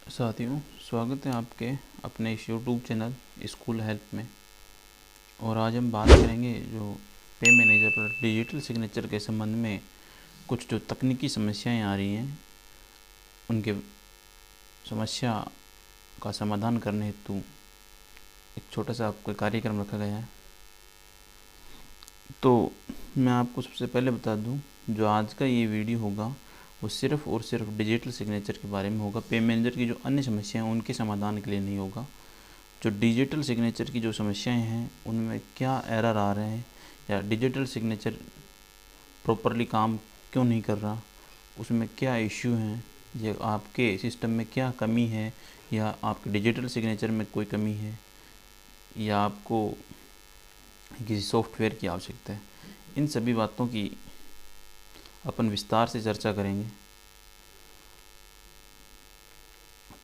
साथियों, स्वागत है आपके अपने इस यूट्यूब चैनल स्कूल हेल्प में। और आज हम बात करेंगे जो पे मैनेजर पर डिजिटल सिग्नेचर के संबंध में कुछ जो तकनीकी समस्याएं आ रही हैं, उनके समस्या का समाधान करने हेतु एक छोटा सा आपको कार्यक्रम रखा गया है। तो मैं आपको सबसे पहले बता दूं, जो आज का ये वीडियो होगा वो सिर्फ़ और सिर्फ डिजिटल सिग्नेचर के बारे में होगा। पे मैनेजर की जो अन्य समस्याएं हैं उनके समाधान के लिए नहीं होगा। जो डिजिटल सिग्नेचर की जो समस्याएं हैं उनमें क्या एरर आ रहे हैं या डिजिटल सिग्नेचर प्रॉपरली काम क्यों नहीं कर रहा, उसमें क्या इश्यू हैं, या आपके सिस्टम में क्या कमी है, या आपके डिजिटल सिग्नेचर में कोई कमी है, या आपको किसी सॉफ्टवेयर की आवश्यकता है, इन सभी बातों की अपन विस्तार से चर्चा करेंगे।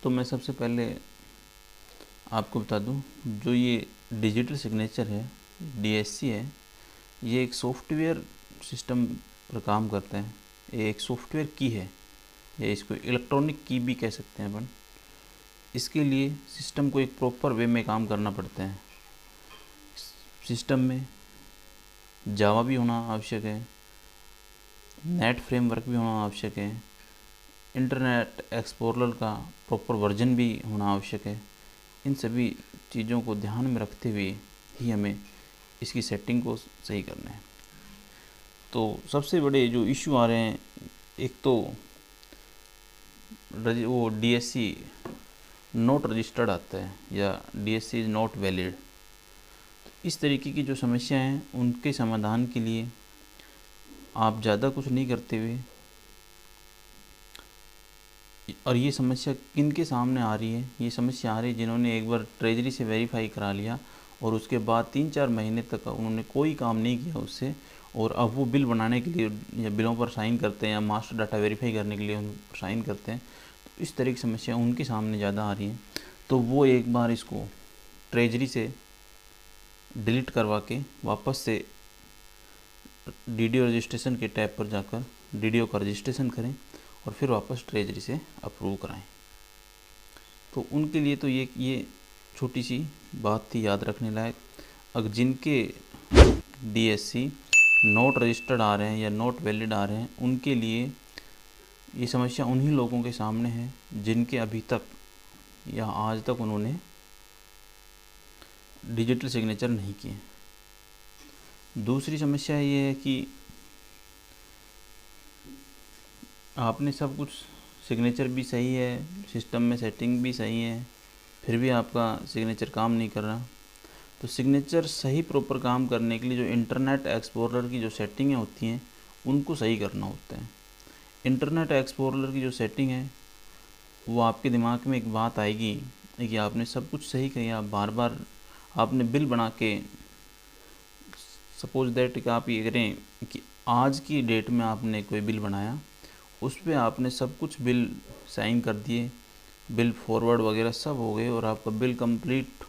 तो मैं सबसे पहले आपको बता दूं, जो ये डिजिटल सिग्नेचर है, डीएससी है, ये एक सॉफ्टवेयर सिस्टम पर काम करते हैं। ये एक सॉफ्टवेयर की है, या इसको इलेक्ट्रॉनिक की भी कह सकते हैं अपन। इसके लिए सिस्टम को एक प्रॉपर वे में काम करना पड़ता है। सिस्टम में जावा भी होना आवश्यक है, नेट फ्रेमवर्क भी होना आवश्यक है, इंटरनेट एक्सप्लोरर का प्रॉपर वर्जन भी होना आवश्यक है। इन सभी चीज़ों को ध्यान में रखते हुए ही हमें इसकी सेटिंग को सही करना है। तो सबसे बड़े जो इशू आ रहे हैं, एक तो वो डीएससी नॉट रजिस्टर्ड आता है, या डीएससी इज़ नॉट वैलिड। इस तरीके की जो समस्या हैं उनके समाधान के लिए आप ज़्यादा कुछ नहीं करते हुए, और ये समस्या किन के सामने आ रही है, ये समस्या आ रही है जिन्होंने एक बार ट्रेजरी से वेरीफाई करा लिया और उसके बाद 3-4 महीने तक उन्होंने कोई काम नहीं किया उससे, और अब वो बिल बनाने के लिए या बिलों पर साइन करते हैं या मास्टर डाटा वेरीफाई करने के लिए उन पर साइन करते हैं। तो इस तरह की समस्या उनके सामने ज़्यादा आ रही हैं। तो वो एक बार इसको ट्रेजरी से डिलीट करवा के वापस से डीडीओ रजिस्ट्रेशन के टैब पर जाकर डीडीओ का रजिस्ट्रेशन करें और फिर वापस ट्रेजरी से अप्रूव कराएं। तो उनके लिए तो ये छोटी सी बात थी याद रखने लायक। अगर जिनके डीएससी नॉट रजिस्टर्ड आ रहे हैं या नॉट वैलिड आ रहे हैं, उनके लिए ये समस्या उन्हीं लोगों के सामने है जिनके अभी तक या आज तक उन्होंने डिजिटल सिग्नेचर नहीं किए। दूसरी समस्या ये है कि आपने सब कुछ, सिग्नेचर भी सही है, सिस्टम में सेटिंग भी सही है, फिर भी आपका सिग्नेचर काम नहीं कर रहा। तो सिग्नेचर सही प्रॉपर काम करने के लिए जो इंटरनेट एक्सप्लोरर की जो सेटिंगें होती हैं उनको सही करना होता है। इंटरनेट एक्सप्लोरर की जो सेटिंग है वो आपके दिमाग में एक बात आएगी कि आपने सब कुछ सही किया, बार बार आपने बिल बना के, सपोज दैट कि आप ये करें कि आज की डेट में आपने कोई बिल बनाया, उस पर आपने सब कुछ बिल साइन कर दिए, बिल फॉरवर्ड वगैरह सब हो गए और आपका बिल कंप्लीट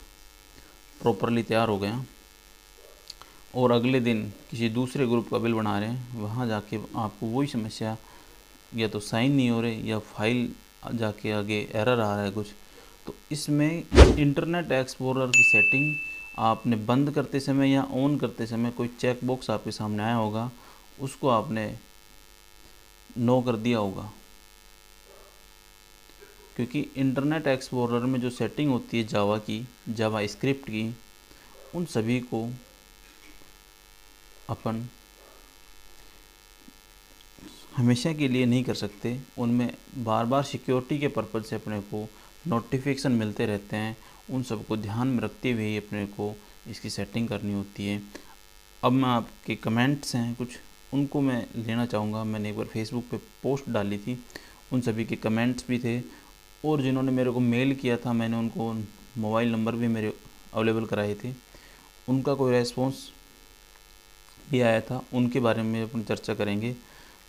प्रॉपरली तैयार हो गया, और अगले दिन किसी दूसरे ग्रुप का बिल बना रहे हैं, वहाँ जाके आपको वही समस्या, या तो साइन नहीं हो रहे या फाइल जाके आगे एरर आ रहा है कुछ। तो इसमें इंटरनेट एक्सप्लोरर की सेटिंग आपने बंद करते समय या ऑन करते समय कोई चेक बॉक्स आपके सामने आया होगा, उसको आपने नो कर दिया होगा, क्योंकि इंटरनेट एक्सप्लोरर में जो सेटिंग होती है जावा की, जावा स्क्रिप्ट की, उन सभी को अपन हमेशा के लिए नहीं कर सकते। उनमें बार बार सिक्योरिटी के पर्पज़ से अपने को नोटिफिकेशन मिलते रहते हैं, उन सबको ध्यान में रखते हुए ही अपने को इसकी सेटिंग करनी होती है। अब मैं आपके कमेंट्स हैं कुछ, उनको मैं लेना चाहूँगा। मैंने एक बार फेसबुक पे पोस्ट डाली थी, उन सभी के कमेंट्स भी थे, और जिन्होंने मेरे को मेल किया था मैंने उनको मोबाइल नंबर भी मेरे अवेलेबल कराए थे, उनका कोई रेस्पॉन्स भी आया था, उनके बारे में अपन चर्चा करेंगे।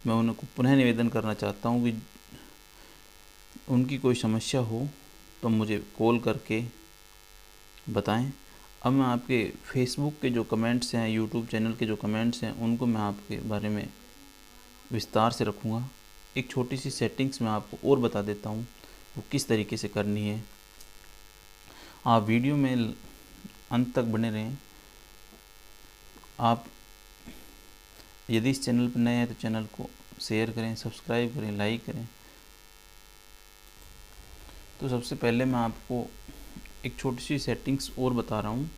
मैं उनको पुनः निवेदन करना चाहता हूँ कि उनकी कोई समस्या हो तो मुझे कॉल करके बताएं। अब मैं आपके फेसबुक के जो कमेंट्स हैं, यूट्यूब चैनल के जो कमेंट्स हैं, उनको मैं आपके बारे में विस्तार से रखूँगा। एक छोटी सी सेटिंग्स मैं आपको और बता देता हूँ वो किस तरीके से करनी है। आप वीडियो में अंत तक बने रहें। आप यदि इस चैनल पर नए हैं तो चैनल को शेयर करें, सब्सक्राइब करें, लाइक करें। तो सबसे पहले मैं आपको एक छोटी सी सेटिंग्स और बता रहा हूँ,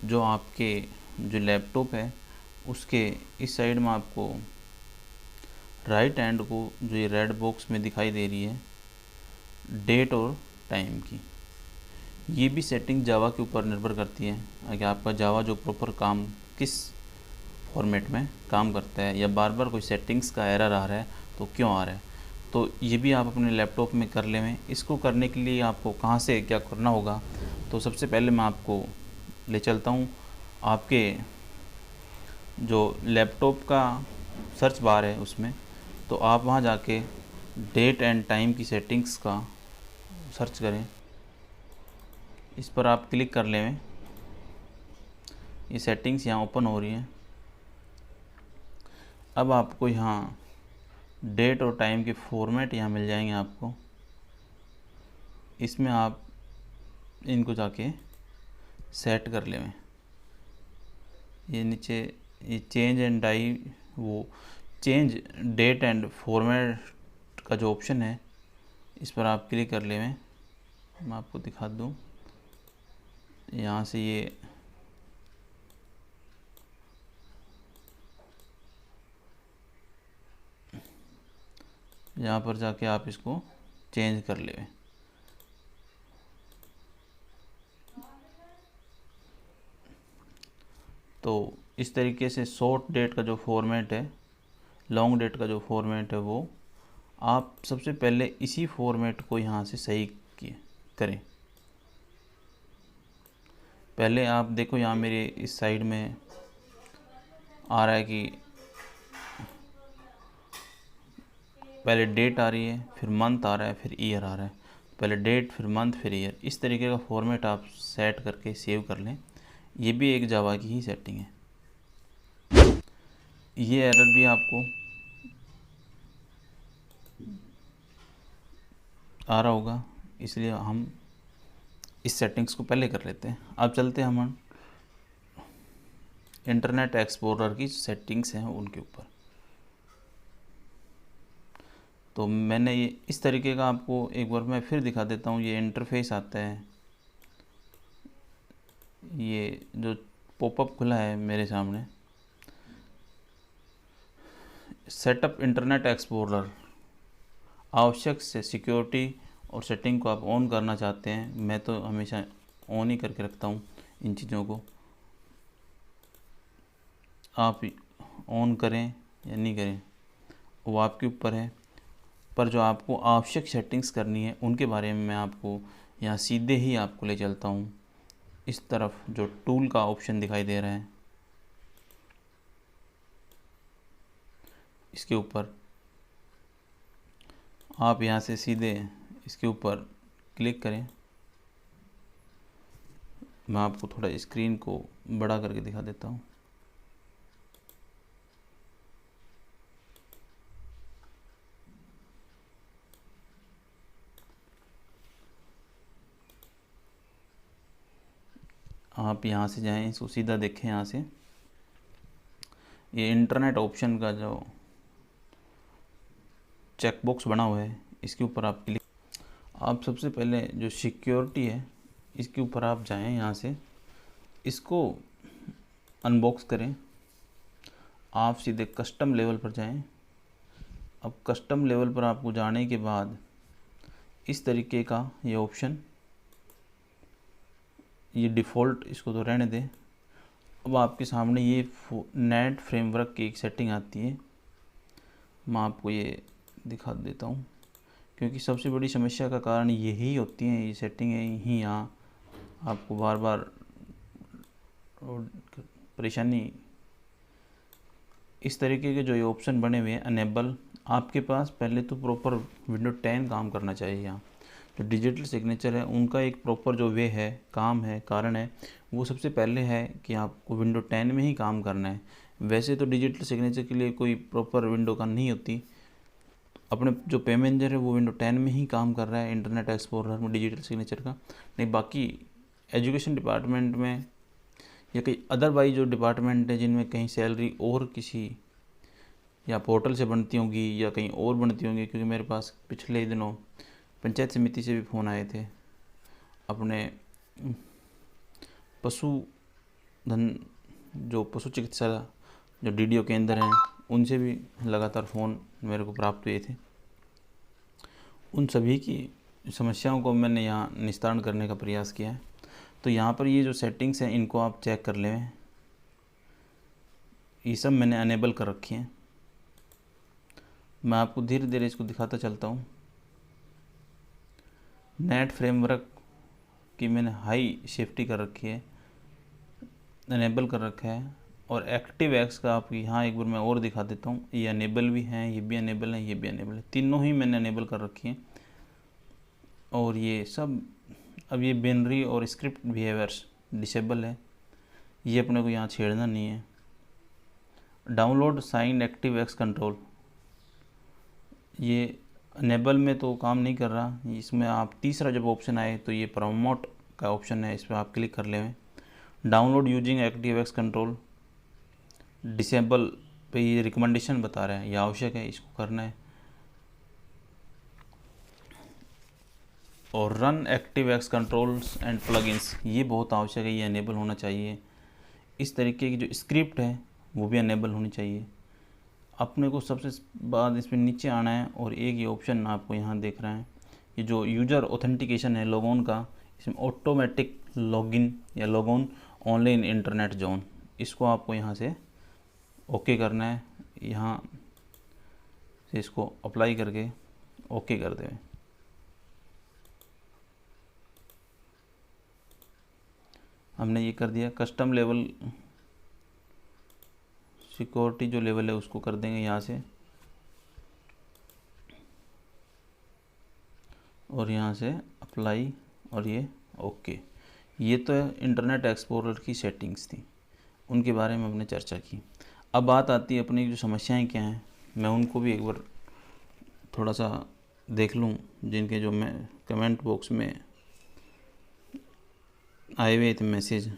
जो आपके जो लैपटॉप है उसके इस साइड में आपको राइट हैंड को जो ये रेड बॉक्स में दिखाई दे रही है डेट और टाइम की, ये भी सेटिंग जावा के ऊपर निर्भर करती है कि आपका जावा जो प्रॉपर काम किस फॉर्मेट में काम करता है, या बार बार कोई सेटिंग्स का एरर आ रहा है तो क्यों आ रहा है। तो ये भी आप अपने लैपटॉप में कर लें। इसको करने के लिए आपको कहाँ से क्या करना होगा, तो सबसे पहले मैं आपको ले चलता हूँ आपके जो लैपटॉप का सर्च बार है उसमें। तो आप वहाँ जाके डेट एंड टाइम की सेटिंग्स का सर्च करें, इस पर आप क्लिक कर लें। ये सेटिंग्स यहाँ ओपन हो रही हैं। अब आपको यहाँ डेट और टाइम के फॉर्मेट यहाँ मिल जाएंगे आपको। इसमें आप इनको जाके सेट कर लें। ये नीचे ये चेंज एंड डाई वो चेंज डेट एंड फॉर्मेट का जो ऑप्शन है, इस पर आप क्लिक कर लें। मैं आपको दिखा दूँ, यहाँ से ये यहाँ पर जाके आप इसको चेंज कर लें। तो इस तरीके से शॉर्ट डेट का जो फॉर्मेट है, लॉन्ग डेट का जो फॉर्मेट है, वो आप सबसे पहले इसी फॉर्मेट को यहाँ से सही करें। पहले आप देखो यहाँ मेरे इस साइड में आ रहा है कि पहले डेट आ रही है, फिर मंथ आ रहा है, फिर ईयर आ रहा है। पहले डेट, फिर मंथ, फिर ईयर, इस तरीके का फॉर्मेट आप सेट करके सेव कर लें। ये भी एक जावा की ही सेटिंग है। ये एरर भी आपको आ रहा होगा, इसलिए हम इस सेटिंग्स को पहले कर लेते हैं। अब चलते हैं हम इंटरनेट एक्सप्लोरर की सेटिंग्स हैं उनके ऊपर। तो मैंने ये इस तरीके का आपको एक बार मैं फिर दिखा देता हूँ। ये इंटरफेस आता है, ये जो पॉपअप खुला है मेरे सामने, सेटअप इंटरनेट एक्सप्लोरर। आवश्यक से सिक्योरिटी और सेटिंग को आप ऑन करना चाहते हैं, मैं तो हमेशा ऑन ही करके रखता हूँ इन चीज़ों को। आप ऑन करें या नहीं करें वो आपके ऊपर है, पर जो आपको आवश्यक सेटिंग्स करनी है उनके बारे में मैं आपको यहाँ सीधे ही आपको ले चलता हूँ। इस तरफ जो टूल का ऑप्शन दिखाई दे रहा है, इसके ऊपर आप यहाँ से सीधे इसके ऊपर क्लिक करें। मैं आपको थोड़ा स्क्रीन को बड़ा करके दिखा देता हूँ। आप यहाँ से जाएं, इसको सीधा देखें। यहाँ से ये इंटरनेट ऑप्शन का जो चेक बॉक्स बना हुआ है, इसके ऊपर आप क्लिक। आप सबसे पहले जो सिक्योरिटी है इसके ऊपर आप जाएं, यहाँ से इसको अनबॉक्स करें। आप सीधे कस्टम लेवल पर जाएं। अब कस्टम लेवल पर आपको जाने के बाद इस तरीके का ये ऑप्शन, ये डिफ़ॉल्ट इसको तो रहने दें। अब आपके सामने ये नेट फ्रेमवर्क की एक सेटिंग आती है, मैं आपको ये दिखा देता हूँ, क्योंकि सबसे बड़ी समस्या का कारण यही होती है, ये सेटिंगें ही यहाँ आपको बार बार परेशानी। इस तरीके के जो ये ऑप्शन बने हुए हैं अनेबल, आपके पास पहले तो प्रॉपर विंडो 10 काम करना चाहिए। यहाँ जो डिजिटल सिग्नेचर है उनका एक प्रॉपर जो वे है, काम है, कारण है, वो सबसे पहले है कि आपको विंडो 10 में ही काम करना है। वैसे तो डिजिटल सिग्नेचर के लिए कोई प्रॉपर विंडो का नहीं होती, अपने जो पे मैनेजर है वो विंडो 10 में ही काम कर रहा है, इंटरनेट एक्सप्लोरर में डिजिटल सिग्नेचर का नहीं। बाकी एजुकेशन डिपार्टमेंट में या कई अदरवाइज जो डिपार्टमेंट है जिनमें कहीं सैलरी और किसी या पोर्टल से बनती होंगी या कहीं और बनती होंगी, क्योंकि मेरे पास पिछले दिनों पंचायत समिति से भी फ़ोन आए थे, अपने पशुधन जो पशु चिकित्सा जो डीडीओ केंद्र हैं उनसे भी लगातार फ़ोन मेरे को प्राप्त हुए थे। उन सभी की समस्याओं को मैंने यहाँ निस्तारण करने का प्रयास किया है। तो यहाँ पर ये जो सेटिंग्स हैं इनको आप चेक कर लें, ये सब मैंने अनेबल कर रखी हैं। मैं आपको धीरे धीरे इसको दिखाता चलता हूँ। नेट फ्रेमवर्क की मैंने हाई सेफ्टी कर रखी है, अनेबल कर रखा है। और एक्टिव एक्स का आपको यहाँ एक बार मैं और दिखा देता हूँ, ये अनेबल भी हैं, ये भी अनेबल है, ये भी अनेबल है, तीनों ही मैंने अनेबल कर रखी हैं। और ये सब अब ये बिनरी और स्क्रिप्ट बिहेवियर्स डिसेबल है, ये अपने को यहाँ छेड़ना नहीं है। Download signed active x control, ये अनेबल में तो काम नहीं कर रहा। इसमें आप तीसरा जब ऑप्शन आए तो ये प्रमोट का ऑप्शन है, इस पर आप क्लिक कर लें। Download using active x control disable पे ये रिकमेंडेशन बता रहा है, ये आवश्यक है, इसको करना है। और run active x controls and plugins, ये बहुत आवश्यक है, ये अनेबल होना चाहिए। इस तरीके की जो स्क्रिप्ट है वो भी अनेबल होनी चाहिए। अपने को सबसे बाद इसमें नीचे आना है और एक ये ऑप्शन आपको यहाँ देख रहे हैं, ये जो यूज़र ऑथेंटिकेशन है लॉगऑन का, इसमें ऑटोमेटिक लॉगिन या लॉगऑन ऑनलाइन इंटरनेट जोन, इसको आपको यहाँ से ओके करना है। यहाँ से इसको अप्लाई करके ओके कर दें। हमने ये कर दिया। कस्टम लेवल सिक्योरिटी जो लेवल है उसको कर देंगे यहाँ से, और यहाँ से अप्लाई और ये ओके। ये तो इंटरनेट एक्सप्लोरर की सेटिंग्स थी, उनके बारे में हमने चर्चा की। अब बात आती है अपनी जो समस्याएं क्या हैं, मैं उनको भी एक बार थोड़ा सा देख लूँ, जिनके जो मैं कमेंट बॉक्स में आए हुए थे मैसेज।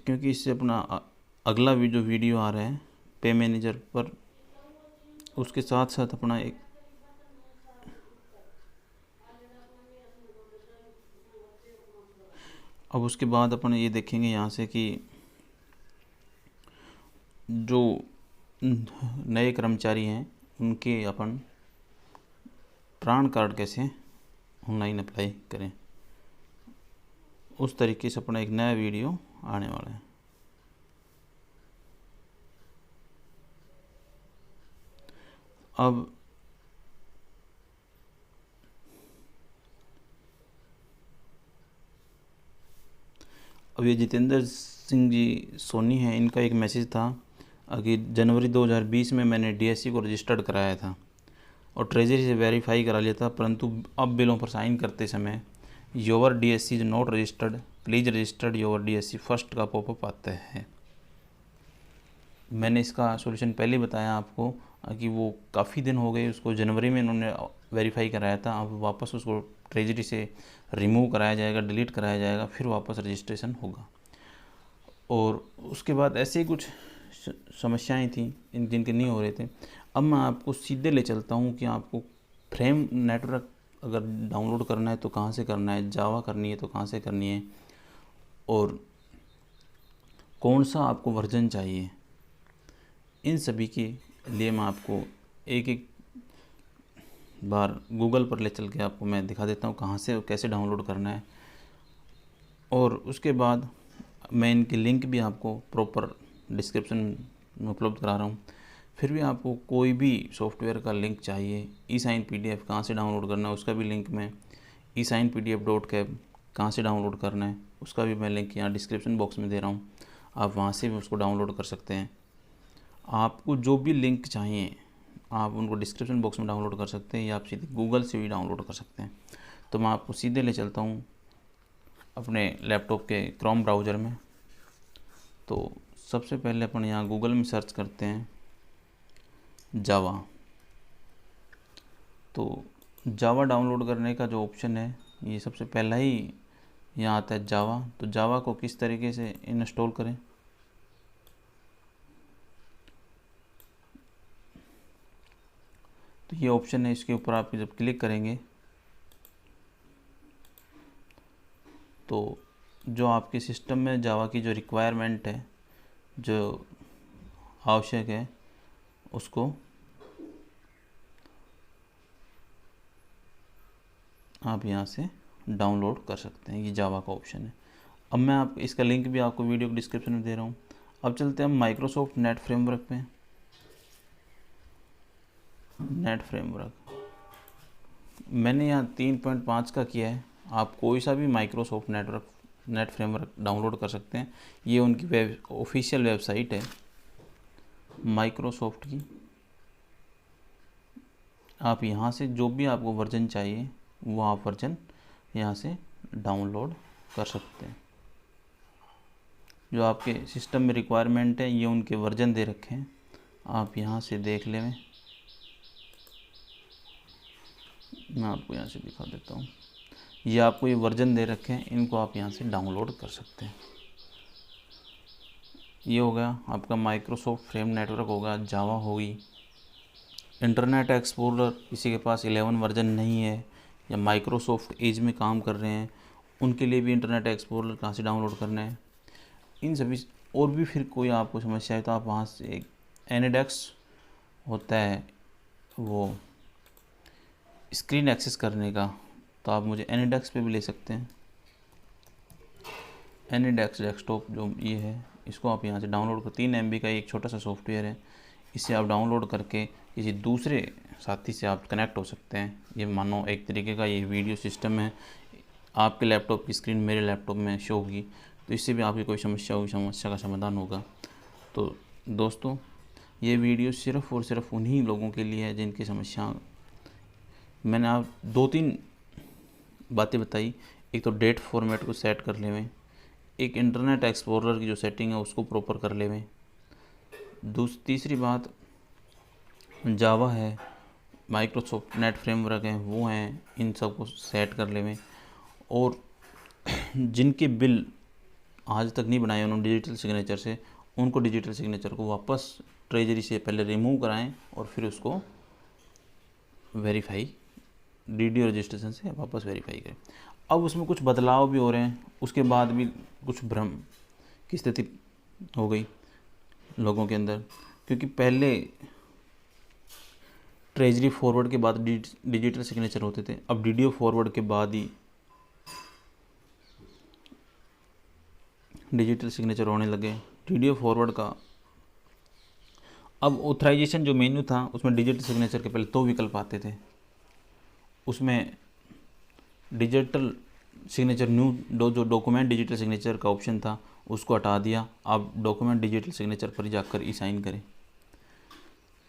क्योंकि इससे अपना अगला भी जो वीडियो आ रहा है पे मैनेजर पर, उसके साथ साथ अपना एक अब उसके बाद अपन ये देखेंगे यहाँ से कि जो नए कर्मचारी हैं उनके अपन प्राण कार्ड कैसे ऑनलाइन अप्लाई करें, उस तरीके से अपना एक नया वीडियो आने वाला है। अब ये जितेंद्र सिंह जी सोनी हैं, इनका एक मैसेज था कि जनवरी 2020 में मैंने डीएससी को रजिस्टर्ड कराया था और ट्रेजरी से वेरीफाई करा लिया था, परंतु अब बिलों पर साइन करते समय your DSC is not registered, please registered your DSC first का पॉपअप आता है। मैंने इसका सॉल्यूशन पहले बताया आपको कि वो काफ़ी दिन हो गए, उसको जनवरी में इन्होंने वेरीफाई कराया था, अब वापस उसको ट्रेजरी से रिमूव कराया जाएगा, डिलीट कराया जाएगा, फिर वापस रजिस्ट्रेशन होगा। और उसके बाद ऐसे ही कुछ समस्याएं थी जिनके नहीं हो रहे थे। अब मैं आपको सीधे ले चलता हूं कि आपको फ्रेम नेटवर्क अगर डाउनलोड करना है तो कहां से करना है, जावा करनी है तो कहां से करनी है, और कौन सा आपको वर्जन चाहिए, इन सभी के लिए मैं आपको एक एक बार गूगल पर ले चल के आपको मैं दिखा देता हूँ कहाँ से और कैसे डाउनलोड करना है। और उसके बाद मैं इनकी लिंक भी आपको प्रॉपर डिस्क्रिप्शन में उपलब्ध करा रहा हूँ। फिर भी आपको कोई भी सॉफ्टवेयर का लिंक चाहिए, ई साइन PDF कहाँ से डाउनलोड करना है उसका भी लिंक मैं eSign PDF.cap कहाँ से डाउनलोड करना है उसका भी मैं लिंक यहाँ डिस्क्रिप्शन बॉक्स में दे रहा हूँ, आप वहाँ से भी उसको डाउनलोड कर सकते हैं। आपको जो भी लिंक चाहिए आप उनको डिस्क्रिप्शन बॉक्स में डाउनलोड कर सकते हैं या आप सीधे गूगल से भी डाउनलोड कर सकते हैं। तो मैं आपको सीधे ले चलता हूँ अपने लैपटॉप के क्रोम ब्राउज़र में। तो सबसे पहले अपन यहाँ गूगल में सर्च करते हैं जावा। तो जावा डाउनलोड करने का जो ऑप्शन है ये सबसे पहला ही यहाँ आता है जावा। तो जावा को किस तरीके से इंस्टॉल करें, तो ये ऑप्शन है, इसके ऊपर आप जब क्लिक करेंगे तो जो आपके सिस्टम में जावा की जो रिक्वायरमेंट है, जो आवश्यक है, उसको आप यहाँ से डाउनलोड कर सकते हैं। ये जावा का ऑप्शन है। अब मैं आप इसका लिंक भी आपको वीडियो के डिस्क्रिप्शन में दे रहा हूँ। अब चलते हैं हम माइक्रोसॉफ्ट नेट फ्रेमवर्क पे। नेट फ्रेमवर्क मैंने यहाँ 3.5 का किया है। आप कोई सा भी माइक्रोसॉफ्ट नेट फ्रेमवर्क डाउनलोड कर सकते हैं। ये उनकी ऑफिशियल वेबसाइट है माइक्रोसॉफ्ट की। आप यहाँ से जो भी आपको वर्जन चाहिए वो आप वर्जन यहाँ से डाउनलोड कर सकते हैं। जो आपके सिस्टम में रिक्वायरमेंट है ये उनके वर्जन दे रखे हैं, आप यहाँ से देख लें। मैं आपको यहाँ से दिखा देता हूँ। ये आपको ये वर्जन दे रखे हैं, इनको आप यहाँ से डाउनलोड कर सकते हैं। ये हो गया आपका माइक्रोसॉफ्ट फ्रेम नेटवर्क होगा, जावा होगी। इंटरनेट एक्सप्लोरर किसी के पास 11 वर्जन नहीं है या माइक्रोसॉफ्ट एज में काम कर रहे हैं, उनके लिए भी इंटरनेट एक्सप्लोरर कहाँ से डाउनलोड करना है, इन सभी। और भी फिर कोई आपको समस्या है तो आप वहाँ से एक एनिडेक्स होता है वो स्क्रीन एक्सेस करने का, तो आप मुझे एनिडेक्स पे भी ले सकते हैं। एनिडेक्स डेस्कटॉप जो ये है, इसको आप यहाँ से डाउनलोड कर 3 MB का एक छोटा सा सॉफ्टवेयर है। इसे आप डाउनलोड करके किसी दूसरे साथी से आप कनेक्ट हो सकते हैं। ये मानो एक तरीके का ये वीडियो सिस्टम है, आपके लैपटॉप की स्क्रीन मेरे लैपटॉप में शो होगी, तो इससे भी आपकी कोई समस्या होगी, समस्या का समाधान होगा। तो दोस्तों ये वीडियो सिर्फ़ और सिर्फ उन्हीं लोगों के लिए है जिनकी समस्या, मैंने आप 2-3 बातें बताई। एक तो डेट फॉर्मेट को सेट कर लेवें, एक इंटरनेट एक्सप्लोरर की जो सेटिंग है उसको प्रॉपर कर लेवें, तीसरी बात जावा है, माइक्रोसॉफ्ट नेट फ्रेमवर्क है वो हैं, इन सब को सेट कर लेवें। और जिनके बिल आज तक नहीं बनाए उन्होंने डिजिटल सिग्नेचर से, उनको डिजिटल सिग्नेचर को वापस ट्रेजरी से पहले रिमूव कराएं और फिर उसको वेरीफाई DDO रजिस्ट्रेशन से वापस वेरीफाई करें। अब उसमें कुछ बदलाव भी हो रहे हैं, उसके बाद भी कुछ भ्रम की स्थिति हो गई लोगों के अंदर, क्योंकि पहले ट्रेजरी फॉरवर्ड के बाद डिजिटल सिग्नेचर होते थे, अब DDO फॉरवर्ड के बाद ही डिजिटल सिग्नेचर होने लगे। DDO फॉरवर्ड का अब ऑथराइजेशन जो मेन्यू था उसमें डिजिटल सिग्नेचर के पहले 2 विकल्प आते थे, उसमें डिजिटल सिग्नेचर न्यू जो डॉक्यूमेंट डिजिटल सिग्नेचर का ऑप्शन था उसको हटा दिया। आप डॉक्यूमेंट डिजिटल सिग्नेचर पर जाकर ई साइन करें।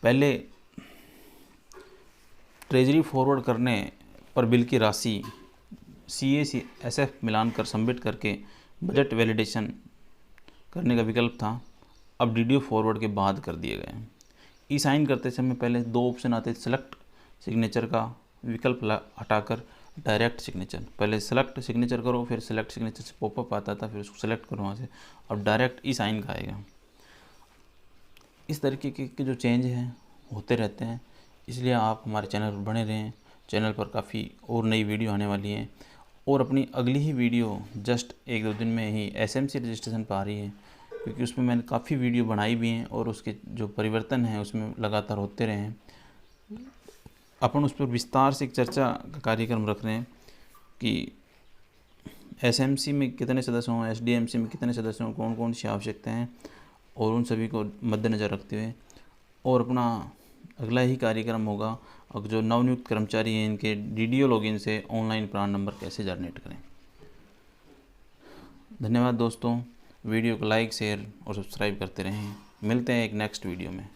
पहले ट्रेजरी फॉरवर्ड करने पर बिल की राशि CACSF मिलान कर सबमिट करके बजट वैलिडेशन करने का विकल्प था, अब DDO फॉरवर्ड के बाद कर दिए गए हैं। ई साइन करते समय पहले 2 ऑप्शन आते थे, सेलेक्ट सिग्नेचर का विकल्प हटाकर डायरेक्ट सिग्नेचर, पहले सेलेक्ट सिग्नेचर करो फिर सेलेक्ट सिग्नेचर से पॉपअप आता था, फिर उसको सेलेक्ट करो वहाँ से, अब डायरेक्ट ई साइन का आएगा। इस तरीके के जो चेंज हैं होते रहते हैं, इसलिए आप हमारे चैनल पर बने रहें। चैनल पर काफ़ी और नई वीडियो आने वाली हैं और अपनी अगली ही वीडियो जस्ट 1-2 दिन में ही SMC रजिस्ट्रेशन पर आ रही है, क्योंकि उसमें मैंने काफ़ी वीडियो बनाई भी हैं और उसके जो परिवर्तन हैं उसमें लगातार होते रहे हैं। अपन उस पर विस्तार से एक चर्चा का कार्यक्रम रख रहे हैं कि SMC में कितने सदस्य हों, SDMC में कितने सदस्य हों, कौन कौन सी आवश्यकताएं हैं, और उन सभी को मद्देनज़र रखते हुए। और अपना अगला ही कार्यक्रम होगा और जो नवनियुक्त कर्मचारी हैं इनके DDO लॉगिन से ऑनलाइन प्राण नंबर कैसे जनरेट करें। धन्यवाद दोस्तों, वीडियो को लाइक शेयर और सब्सक्राइब करते रहें। मिलते हैं एक नेक्स्ट वीडियो में।